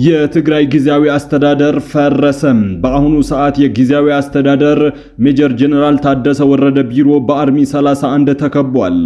የትግራይ ጊዜያዊ አስተዳደር ፈረሰም። በአሁኑ ሰዓት የጊዜያዊ አስተዳደር ሜጀር ጀነራል ታደሰ ወረደ ቢሮ በአርሚ 31 ተከቧል።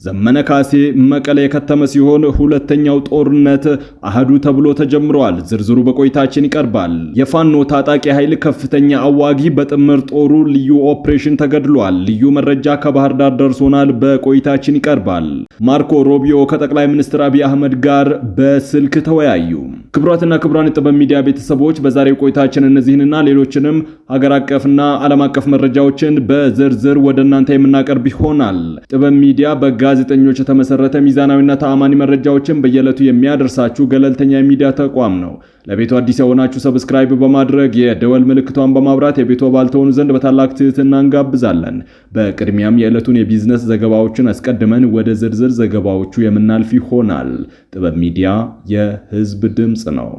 ዘመነ ካሴ መቀሌ የከተመ ሲሆን ሁለተኛው ጦርነት አህዱ ተብሎ ተጀምሯል። ዝርዝሩ በቆይታችን ይቀርባል። የፋኖ ታጣቂ ኃይል ከፍተኛ አዋጊ በጥምር ጦሩ ልዩ ኦፕሬሽን ተገድሏል። ልዩ መረጃ ከባህር ዳር ደርሶናል፣ በቆይታችን ይቀርባል። ማርኮ ሮቢዮ ከጠቅላይ ሚኒስትር አብይ አህመድ ጋር በስልክ ተወያዩ። ክቡራትና ክቡራን የጥበብ ሚዲያ ቤተሰቦች በዛሬው ቆይታችን እነዚህንና ሌሎችንም ሀገር አቀፍና ዓለም አቀፍ መረጃዎችን በዝርዝር ወደ እናንተ የምናቀርብ ይሆናል። ጥበብ ሚዲያ ጋዜጠኞች የተመሰረተ ሚዛናዊና ተአማኒ መረጃዎችን በየዕለቱ የሚያደርሳችሁ ገለልተኛ የሚዲያ ተቋም ነው። ለቤቱ አዲስ የሆናችሁ ሰብስክራይብ በማድረግ የደወል ምልክቷን በማብራት የቤቱ አባል ትሆኑ ዘንድ በታላቅ ትህትና እንጋብዛለን። በቅድሚያም የዕለቱን የቢዝነስ ዘገባዎችን አስቀድመን ወደ ዝርዝር ዘገባዎቹ የምናልፍ ይሆናል። ጥበብ ሚዲያ የሕዝብ ድምጽ ነው።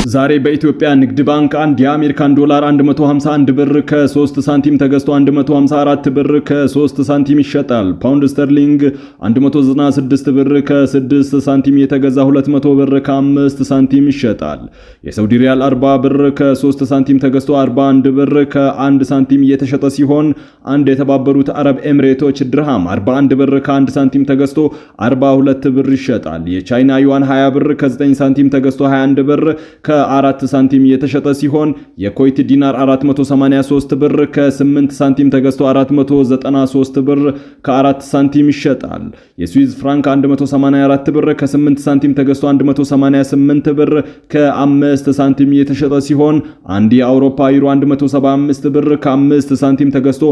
ዛሬ በኢትዮጵያ ንግድ ባንክ አንድ የአሜሪካን ዶላር 151 ብር ከ3 ሳንቲም ተገዝቶ 154 ብር ከ3 ሳንቲም ይሸጣል። ፓውንድ ስተርሊንግ 196 ብር ከ6 ሳንቲም የተገዛ 200 ብር ከ5 ሳንቲም ይሸጣል። የሳውዲ ሪያል 40 ብር ከ3 ሳንቲም ተገዝቶ 41 ብር ከ1 ሳንቲም እየተሸጠ ሲሆን አንድ የተባበሩት አረብ ኤምሬቶች ድርሃም 41 ብር ከ1 ሳንቲም ተገዝቶ 42 ብር ይሸጣል። የቻይና ዩዋን 20 ብር ከ9 ሳንቲም ተገዝቶ 21 ብር ከ4 ሳንቲም የተሸጠ ሲሆን የኩዌት ዲናር 483 ብር ከ8 ሳንቲም ተገዝቶ 493 ብር ከ4 ሳንቲም ይሸጣል። የስዊዝ ፍራንክ 184 ብር ከ8 ሳንቲም ተገዝቶ 188 ብር ከ5 ሳንቲም የተሸጠ ሲሆን አንድ የአውሮፓ ዩሮ 175 ብር ከ5 ሳንቲም ተገዝቶ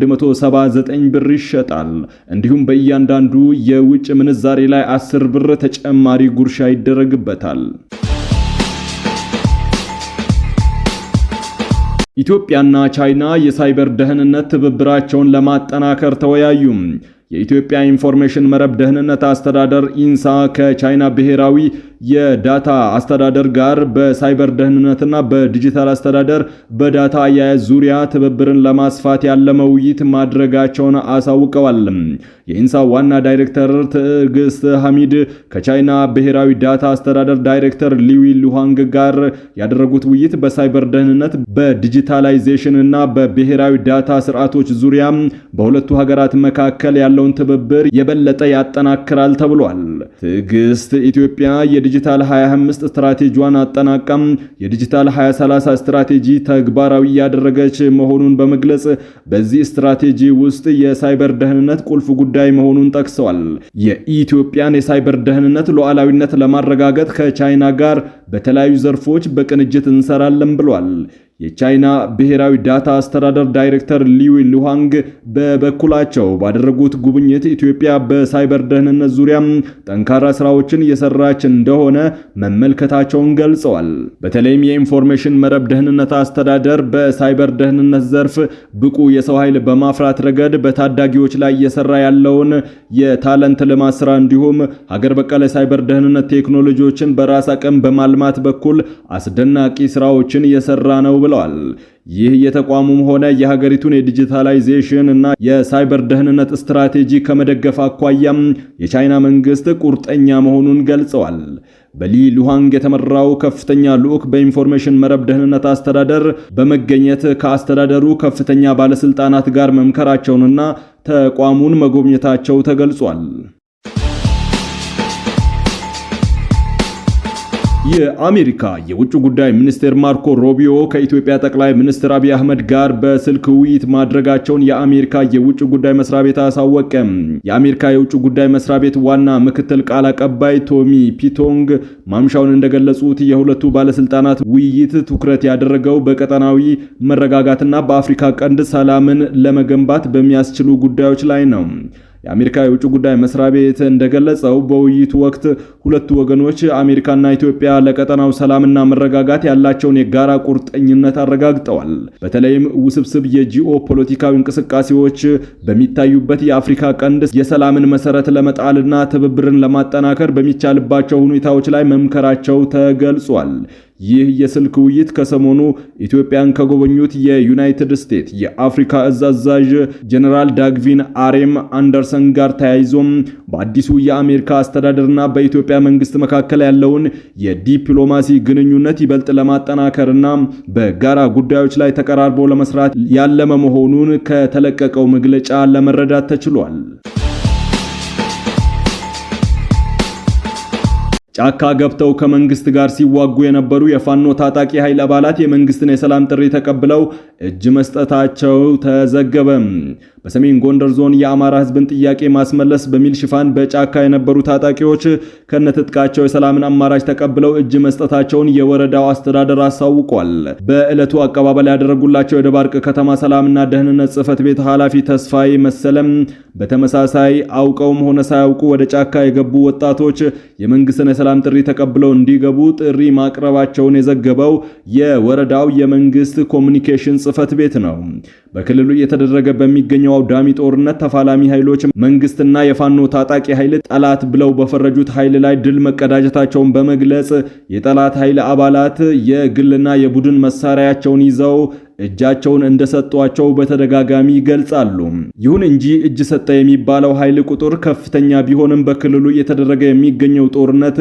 179 ብር ይሸጣል። እንዲሁም በእያንዳንዱ የውጭ ምንዛሬ ላይ 10 ብር ተጨማሪ ጉርሻ ይደረግበታል። ኢትዮጵያና ቻይና የሳይበር ደህንነት ትብብራቸውን ለማጠናከር ተወያዩ። የኢትዮጵያ ኢንፎርሜሽን መረብ ደህንነት አስተዳደር ኢንሳ ከቻይና ብሔራዊ የዳታ አስተዳደር ጋር በሳይበር ደህንነትና በዲጂታል አስተዳደር በዳታ አያያዝ ዙሪያ ትብብርን ለማስፋት ያለመ ውይይት ማድረጋቸውን አሳውቀዋል። የኢንሳ ዋና ዳይሬክተር ትዕግስት ሐሚድ ከቻይና ብሔራዊ ዳታ አስተዳደር ዳይሬክተር ሊዊ ሉሃንግ ጋር ያደረጉት ውይይት በሳይበር ደህንነት፣ በዲጂታላይዜሽን እና በብሔራዊ ዳታ ስርዓቶች ዙሪያ በሁለቱ ሀገራት መካከል ያለውን ትብብር የበለጠ ያጠናክራል ተብሏል። ትዕግስት ኢትዮጵያ የዲጂታል 2025 ስትራቴጂዋን አጠናቃም የዲጂታል 2030 ስትራቴጂ ተግባራዊ ያደረገች መሆኑን በመግለጽ በዚህ ስትራቴጂ ውስጥ የሳይበር ደህንነት ቁልፍ ጉዳይ መሆኑን ጠቅሰዋል። የኢትዮጵያን የሳይበር ደህንነት ሉዓላዊነት ለማረጋገጥ ከቻይና ጋር በተለያዩ ዘርፎች በቅንጅት እንሰራለን ብሏል። የቻይና ብሔራዊ ዳታ አስተዳደር ዳይሬክተር ሊዊ ሉሃንግ በበኩላቸው ባደረጉት ጉብኝት ኢትዮጵያ በሳይበር ደህንነት ዙሪያ ጠንካራ ስራዎችን እየሰራች እንደሆነ መመልከታቸውን ገልጸዋል። በተለይም የኢንፎርሜሽን መረብ ደህንነት አስተዳደር በሳይበር ደህንነት ዘርፍ ብቁ የሰው ኃይል በማፍራት ረገድ በታዳጊዎች ላይ እየሰራ ያለውን የታለንት ልማት ስራ እንዲሁም ሀገር በቀል ሳይበር ደህንነት ቴክኖሎጂዎችን በራስ አቅም በማልማት በኩል አስደናቂ ስራዎችን እየሰራ ነው ብለዋል። ይህ የተቋሙም ሆነ የሀገሪቱን የዲጂታላይዜሽን እና የሳይበር ደህንነት ስትራቴጂ ከመደገፍ አኳያም የቻይና መንግስት ቁርጠኛ መሆኑን ገልጸዋል። በሊ ሉሃንግ የተመራው ከፍተኛ ልዑክ በኢንፎርሜሽን መረብ ደህንነት አስተዳደር በመገኘት ከአስተዳደሩ ከፍተኛ ባለስልጣናት ጋር መምከራቸውንና ተቋሙን መጎብኘታቸው ተገልጿል። የአሜሪካ የውጭ ጉዳይ ሚኒስቴር ማርኮ ሮቢዮ ከኢትዮጵያ ጠቅላይ ሚኒስትር አብይ አህመድ ጋር በስልክ ውይይት ማድረጋቸውን የአሜሪካ የውጭ ጉዳይ መስሪያ ቤት አሳወቀ። የአሜሪካ የውጭ ጉዳይ መስሪያ ቤት ዋና ምክትል ቃል አቀባይ ቶሚ ፒቶንግ ማምሻውን እንደገለጹት የሁለቱ ባለስልጣናት ውይይት ትኩረት ያደረገው በቀጠናዊ መረጋጋትና በአፍሪካ ቀንድ ሰላምን ለመገንባት በሚያስችሉ ጉዳዮች ላይ ነው። የአሜሪካ የውጭ ጉዳይ መስሪያ ቤት እንደገለጸው በውይይቱ ወቅት ሁለቱ ወገኖች አሜሪካና ኢትዮጵያ ለቀጠናው ሰላምና መረጋጋት ያላቸውን የጋራ ቁርጠኝነት አረጋግጠዋል። በተለይም ውስብስብ የጂኦ ፖለቲካዊ እንቅስቃሴዎች በሚታዩበት የአፍሪካ ቀንድ የሰላምን መሰረት ለመጣልና ትብብርን ለማጠናከር በሚቻልባቸው ሁኔታዎች ላይ መምከራቸው ተገልጿል። ይህ የስልክ ውይይት ከሰሞኑ ኢትዮጵያን ከጎበኙት የዩናይትድ ስቴትስ የአፍሪካ እዝ አዛዥ ጀነራል ዳግቪን አሬም አንደርሰን ጋር ተያይዞም በአዲሱ የአሜሪካ አስተዳደርና በኢትዮጵያ መንግስት መካከል ያለውን የዲፕሎማሲ ግንኙነት ይበልጥ ለማጠናከርና በጋራ ጉዳዮች ላይ ተቀራርቦ ለመስራት ያለመ መሆኑን ከተለቀቀው መግለጫ ለመረዳት ተችሏል። ጫካ ገብተው ከመንግስት ጋር ሲዋጉ የነበሩ የፋኖ ታጣቂ ኃይል አባላት የመንግስትን የሰላም ጥሪ ተቀብለው እጅ መስጠታቸው ተዘገበ። በሰሜን ጎንደር ዞን የአማራ ህዝብን ጥያቄ ማስመለስ በሚል ሽፋን በጫካ የነበሩ ታጣቂዎች ከነትጥቃቸው የሰላምን አማራጭ ተቀብለው እጅ መስጠታቸውን የወረዳው አስተዳደር አሳውቋል። በዕለቱ አቀባበል ያደረጉላቸው የደባርቅ ከተማ ሰላምና ደህንነት ጽሕፈት ቤት ኃላፊ ተስፋዬ መሰለም በተመሳሳይ አውቀውም ሆነ ሳያውቁ ወደ ጫካ የገቡ ወጣቶች የመንግስትን የሰላም ጥሪ ተቀብለው እንዲገቡ ጥሪ ማቅረባቸውን የዘገበው የወረዳው የመንግስት ኮሚኒኬሽን ጽሕፈት ቤት ነው። በክልሉ እየተደረገ በሚገኘው አውዳሚ ጦርነት ተፋላሚ ኃይሎች መንግስትና የፋኖ ታጣቂ ኃይል ጠላት ብለው በፈረጁት ኃይል ላይ ድል መቀዳጀታቸውን በመግለጽ የጠላት ኃይል አባላት የግልና የቡድን መሳሪያቸውን ይዘው እጃቸውን እንደሰጧቸው በተደጋጋሚ ይገልጻሉ። ይሁን እንጂ እጅ ሰጠ የሚባለው ኃይል ቁጥር ከፍተኛ ቢሆንም በክልሉ እየተደረገ የሚገኘው ጦርነት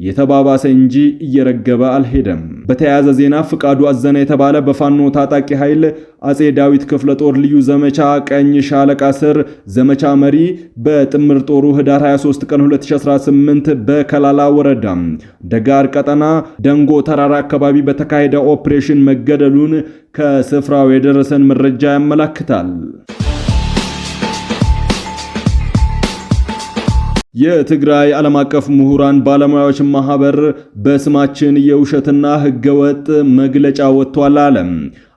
የተባባሰ እንጂ እየረገበ አልሄደም። በተያያዘ ዜና ፍቃዱ አዘነ የተባለ በፋኖ ታጣቂ ኃይል አጼ ዳዊት ክፍለ ጦር ልዩ ዘመቻ ቀኝ ሻለቃ ስር ዘመቻ መሪ በጥምር ጦሩ ህዳር 23 ቀን 2018 በከላላ ወረዳ ደጋር ቀጠና ደንጎ ተራራ አካባቢ በተካሄደ ኦፕሬሽን መገደሉን ከስፍራው የደረሰን መረጃ ያመለክታል። የትግራይ ዓለም አቀፍ ምሁራን ባለሙያዎች ማህበር በስማችን የውሸትና ህገወጥ መግለጫ ወጥቷል አለ።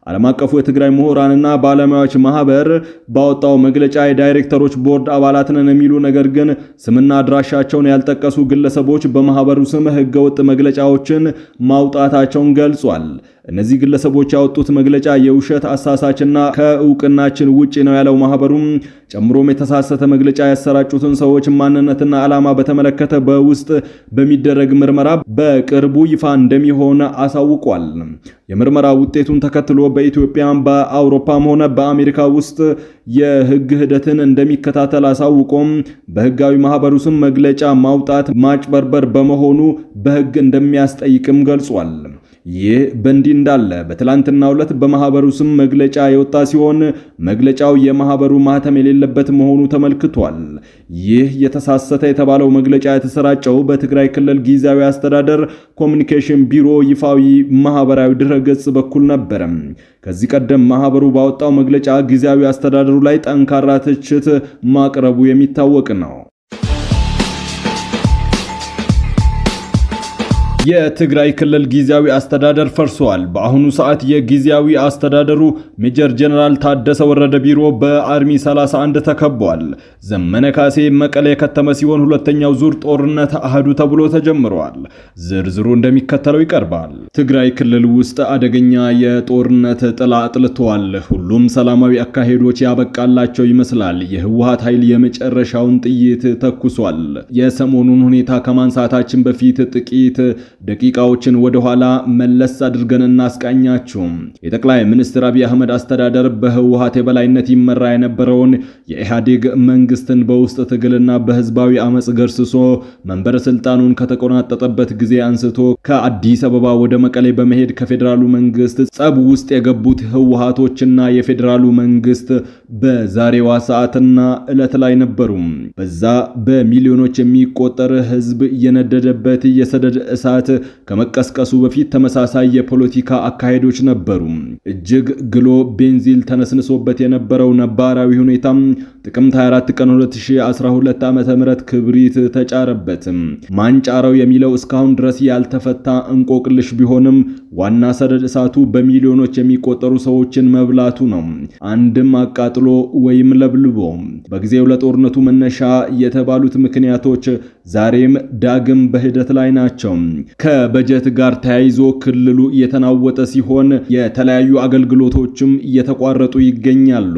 ዓለም አቀፉ የትግራይ ምሁራንና ባለሙያዎች ማህበር ባወጣው መግለጫ የዳይሬክተሮች ቦርድ አባላት ነን የሚሉ ነገር ግን ስምና አድራሻቸውን ያልጠቀሱ ግለሰቦች በማህበሩ ስም ህገወጥ መግለጫዎችን ማውጣታቸውን ገልጿል። እነዚህ ግለሰቦች ያወጡት መግለጫ የውሸት አሳሳችና ከእውቅናችን ውጪ ነው ያለው ማህበሩም ጨምሮም የተሳሳተ መግለጫ ያሰራጩትን ሰዎች ማንነትና ዓላማ በተመለከተ በውስጥ በሚደረግ ምርመራ በቅርቡ ይፋ እንደሚሆን አሳውቋል። የምርመራ ውጤቱን ተከትሎ በኢትዮጵያም በአውሮፓም ሆነ በአሜሪካ ውስጥ የህግ ሂደትን እንደሚከታተል አሳውቆም በህጋዊ ማህበሩ ስም መግለጫ ማውጣት ማጭበርበር በመሆኑ በህግ እንደሚያስጠይቅም ገልጿል። ይህ በእንዲህ እንዳለ በትላንትናው ዕለት በማህበሩ ስም መግለጫ የወጣ ሲሆን መግለጫው የማህበሩ ማህተም የሌለበት መሆኑ ተመልክቷል። ይህ የተሳሳተ የተባለው መግለጫ የተሰራጨው በትግራይ ክልል ጊዜያዊ አስተዳደር ኮሚኒኬሽን ቢሮ ይፋዊ ማህበራዊ ድረገጽ በኩል ነበር። ከዚህ ቀደም ማህበሩ ባወጣው መግለጫ ጊዜያዊ አስተዳደሩ ላይ ጠንካራ ትችት ማቅረቡ የሚታወቅ ነው። የትግራይ ክልል ጊዜያዊ አስተዳደር ፈርሷል። በአሁኑ ሰዓት የጊዜያዊ አስተዳደሩ ሜጀር ጀነራል ታደሰ ወረደ ቢሮ በአርሚ 31 ተከቧል። ዘመነ ካሴ መቀሌ የከተመ ሲሆን ሁለተኛው ዙር ጦርነት አህዱ ተብሎ ተጀምሯል። ዝርዝሩ እንደሚከተለው ይቀርባል። ትግራይ ክልል ውስጥ አደገኛ የጦርነት ጥላ አጥልቷል። ሁሉም ሰላማዊ አካሄዶች ያበቃላቸው ይመስላል። የህወሓት ኃይል የመጨረሻውን ጥይት ተኩሷል። የሰሞኑን ሁኔታ ከማንሳታችን በፊት ጥቂት ደቂቃዎችን ወደ ኋላ መለስ አድርገን እናስቃኛችሁ። የጠቅላይ ሚኒስትር አብይ አህመድ አስተዳደር በህወሓት የበላይነት ይመራ የነበረውን የኢህአዴግ መንግስትን በውስጥ ትግልና በህዝባዊ አመጽ ገርስሶ መንበረ ስልጣኑን ከተቆናጠጠበት ጊዜ አንስቶ ከአዲስ አበባ ወደ መቀሌ በመሄድ ከፌዴራሉ መንግስት ጸብ ውስጥ የገቡት ህወሓቶችና የፌዴራሉ መንግስት በዛሬዋ ሰዓትና ዕለት ላይ ነበሩ። በዛ በሚሊዮኖች የሚቆጠር ህዝብ የነደደበት የሰደድ እሳት ከመቀስቀሱ በፊት ተመሳሳይ የፖለቲካ አካሄዶች ነበሩ። እጅግ ግሎ ቤንዚል ተነስንሶበት የነበረው ነባራዊ ሁኔታ ጥቅምት 24 ቀን 2012 ዓ.ም ክብሪት ተጫረበት። ማንጫራው የሚለው እስካሁን ድረስ ያልተፈታ እንቆቅልሽ ቢሆንም ዋና ሰደድ እሳቱ በሚሊዮኖች የሚቆጠሩ ሰዎችን መብላቱ ነው። አንድም አቃጥሎ ወይም ለብልቦ። በጊዜው ለጦርነቱ መነሻ የተባሉት ምክንያቶች ዛሬም ዳግም በሂደት ላይ ናቸው። ከበጀት ጋር ተያይዞ ክልሉ እየተናወጠ ሲሆን የተለያዩ አገልግሎቶችም እየተቋረጡ ይገኛሉ።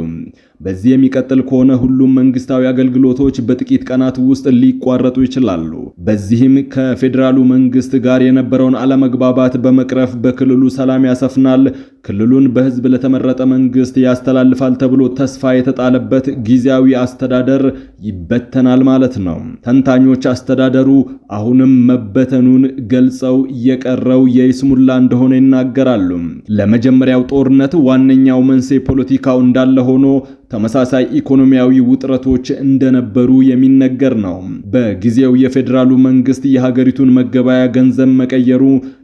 በዚህ የሚቀጥል ከሆነ ሁሉም መንግስታዊ አገልግሎቶች በጥቂት ቀናት ውስጥ ሊቋረጡ ይችላሉ። በዚህም ከፌዴራሉ መንግስት ጋር የነበረውን አለመግባባት በመቅረፍ በክልሉ ሰላም ያሰፍናል፣ ክልሉን በህዝብ ለተመረጠ መንግስት ያስተላልፋል ተብሎ ተስፋ የተጣለበት ጊዜያዊ አስተዳደር ይበተናል ማለት ነው። ተንታኞች አስተዳደሩ አሁንም መበተኑን ገልጸው የቀረው የይስሙላ እንደሆነ ይናገራሉ። ለመጀመሪያው ጦርነት ዋነኛው መንስኤ ፖለቲካው እንዳለ ሆኖ ተመሳሳይ ኢኮኖሚያዊ ውጥረቶች እንደነበሩ የሚነገር ነው። በጊዜው የፌዴራሉ መንግስት የሀገሪቱን መገበያ ገንዘብ መቀየሩ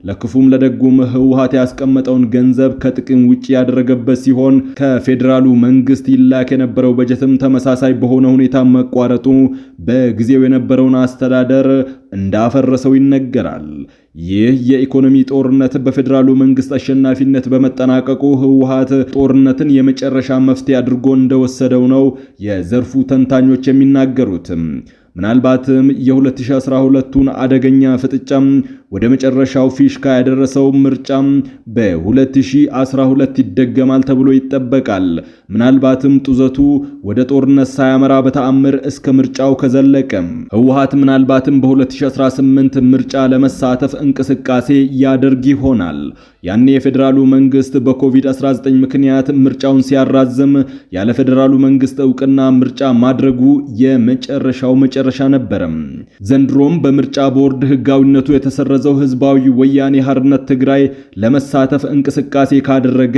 ለክፉም ለደጉም ህወሓት ያስቀመጠውን ገንዘብ ከጥቅም ውጪ ያደረገበት ሲሆን ከፌዴራሉ መንግስት ይላክ የነበረው በጀትም ተመሳሳይ በሆነ ሁኔታ መቋረጡ በጊዜው የነበረውን አስተዳደር እንዳፈረሰው ይነገራል። ይህ የኢኮኖሚ ጦርነት በፌዴራሉ መንግስት አሸናፊነት በመጠናቀቁ ህወሓት ጦርነትን የመጨረሻ መፍትሄ አድርጎ እንደወሰደው ነው የዘርፉ ተንታኞች የሚናገሩት። ምናልባትም የ2012ቱን አደገኛ ፍጥጫም ወደ መጨረሻው ፊሽካ ያደረሰው ምርጫም በ2012 ይደገማል ተብሎ ይጠበቃል። ምናልባትም ጡዘቱ ወደ ጦርነት ሳያመራ በተአምር እስከ ምርጫው ከዘለቀ ህወሓት ምናልባትም በ2018 ምርጫ ለመሳተፍ እንቅስቃሴ ያደርግ ይሆናል። ያኔ የፌዴራሉ መንግስት በኮቪድ-19 ምክንያት ምርጫውን ሲያራዝም ያለ ፌዴራሉ መንግስት ዕውቅና ምርጫ ማድረጉ የመጨረሻው መጨረሻ ነበር። ዘንድሮም በምርጫ ቦርድ ህጋዊነቱ የተሰረዘው ህዝባዊ ወያኔ ሓርነት ትግራይ ለመሳተፍ እንቅስቃሴ ካደረገ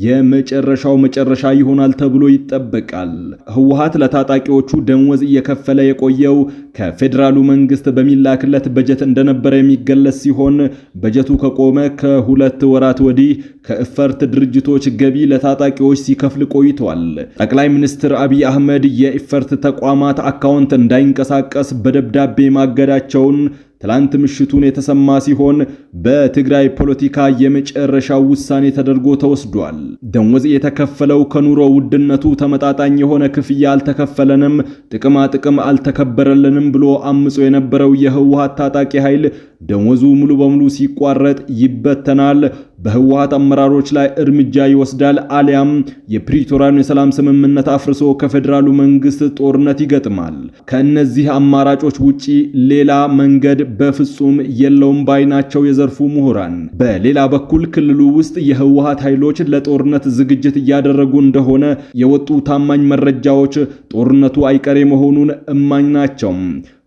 የመጨረሻው መጨረሻ ይሆናል ተብሎ ይጠበቃል። ህወሓት ለታጣቂዎቹ ደንወዝ እየከፈለ የቆየው ከፌዴራሉ መንግስት በሚላክለት በጀት እንደነበረ የሚገለጽ ሲሆን በጀቱ ከቆመ ከሁለት ወራት ወዲህ ከእፈርት ድርጅቶች ገቢ ለታጣቂዎች ሲከፍል ቆይቷል። ጠቅላይ ሚኒስትር አብይ አህመድ የእፈርት ተቋማት አካውንት እንዳይንቀሳቀስ በደብዳቤ ማገዳቸውን ትላንት ምሽቱን የተሰማ ሲሆን በትግራይ ፖለቲካ የመጨረሻው ውሳኔ ተደርጎ ተወስዷል። ደሞዝ የተከፈለው ከኑሮ ውድነቱ ተመጣጣኝ የሆነ ክፍያ አልተከፈለንም፣ ጥቅማ ጥቅም አልተከበረልንም ብሎ አምጾ የነበረው የህወሓት ታጣቂ ኃይል ደሞዙ ሙሉ በሙሉ ሲቋረጥ ይበተናል፣ በህወሓት አመራሮች ላይ እርምጃ ይወስዳል፣ አሊያም የፕሪቶሪያን የሰላም ስምምነት አፍርሶ ከፌዴራሉ መንግስት ጦርነት ይገጥማል። ከእነዚህ አማራጮች ውጪ ሌላ መንገድ በፍጹም የለውም ባይ ናቸው የዘርፉ ምሁራን። በሌላ በኩል ክልሉ ውስጥ የህወሓት ኃይሎች ለጦርነት ዝግጅት እያደረጉ እንደሆነ የወጡ ታማኝ መረጃዎች ጦርነቱ አይቀሬ መሆኑን እማኝ ናቸው።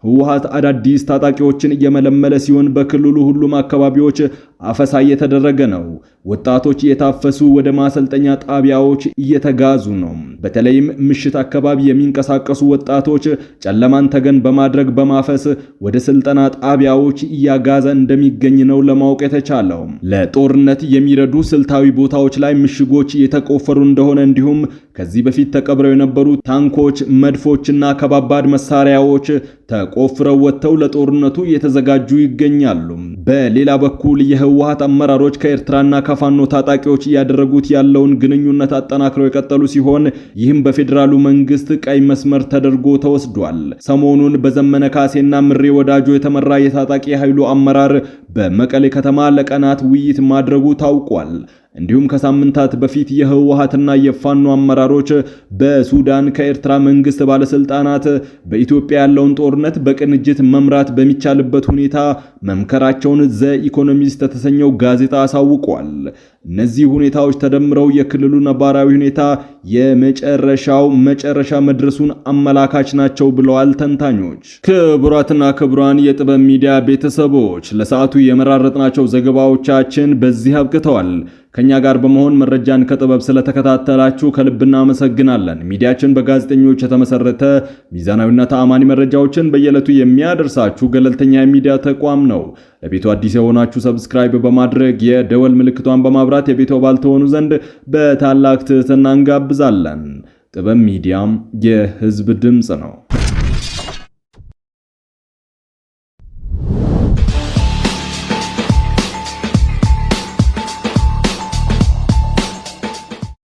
ህወሓት አዳዲስ ታጣቂዎችን እየመለመለ ሲሆን በክልሉ ሁሉም አካባቢዎች አፈሳ እየተደረገ ነው። ወጣቶች እየታፈሱ ወደ ማሰልጠኛ ጣቢያዎች እየተጋዙ ነው። በተለይም ምሽት አካባቢ የሚንቀሳቀሱ ወጣቶች ጨለማን ተገን በማድረግ በማፈስ ወደ ስልጠና ጣቢያዎች እያጋዘ እንደሚገኝ ነው ለማወቅ የተቻለው። ለጦርነት የሚረዱ ስልታዊ ቦታዎች ላይ ምሽጎች እየተቆፈሩ እንደሆነ እንዲሁም ከዚህ በፊት ተቀብረው የነበሩ ታንኮች፣ መድፎችና ከባባድ መሳሪያዎች ተቆፍረው ወጥተው ለጦርነቱ እየተዘጋጁ ይገኛሉ። በሌላ በኩል የህወሓት አመራሮች ከኤርትራና ከፋኖ ታጣቂዎች እያደረጉት ያለውን ግንኙነት አጠናክረው የቀጠሉ ሲሆን ይህም በፌዴራሉ መንግስት ቀይ መስመር ተደርጎ ተወስዷል። ሰሞኑን በዘመነ ካሴና ምሬ ወዳጆ የተመራ የታጣቂ ኃይሉ አመራር በመቀሌ ከተማ ለቀናት ውይይት ማድረጉ ታውቋል። እንዲሁም ከሳምንታት በፊት የህወሓትና የፋኖ አመራሮች በሱዳን ከኤርትራ መንግስት ባለስልጣናት በኢትዮጵያ ያለውን ጦርነት በቅንጅት መምራት በሚቻልበት ሁኔታ መምከራቸውን ዘ ኢኮኖሚስት የተሰኘው ጋዜጣ አሳውቋል። እነዚህ ሁኔታዎች ተደምረው የክልሉ ነባራዊ ሁኔታ የመጨረሻው መጨረሻ መድረሱን አመላካች ናቸው ብለዋል ተንታኞች። ክቡራትና ክቡራን የጥበብ ሚዲያ ቤተሰቦች ለሰዓቱ የመራረጥናቸው ዘገባዎቻችን በዚህ አብቅተዋል። ከኛ ጋር በመሆን መረጃን ከጥበብ ስለተከታተላችሁ ከልብ እናመሰግናለን። ሚዲያችን በጋዜጠኞች የተመሰረተ ሚዛናዊና ተአማኒ መረጃዎችን በየዕለቱ የሚያደርሳችሁ ገለልተኛ የሚዲያ ተቋም ነው። ለቤቱ አዲስ የሆናችሁ ሰብስክራይብ በማድረግ የደወል ምልክቷን በማብራት የቤቱ አባል ትሆኑ ዘንድ በታላቅ ትህትና እንጋብዛለን። ጥበብ ሚዲያም የህዝብ ድምጽ ነው።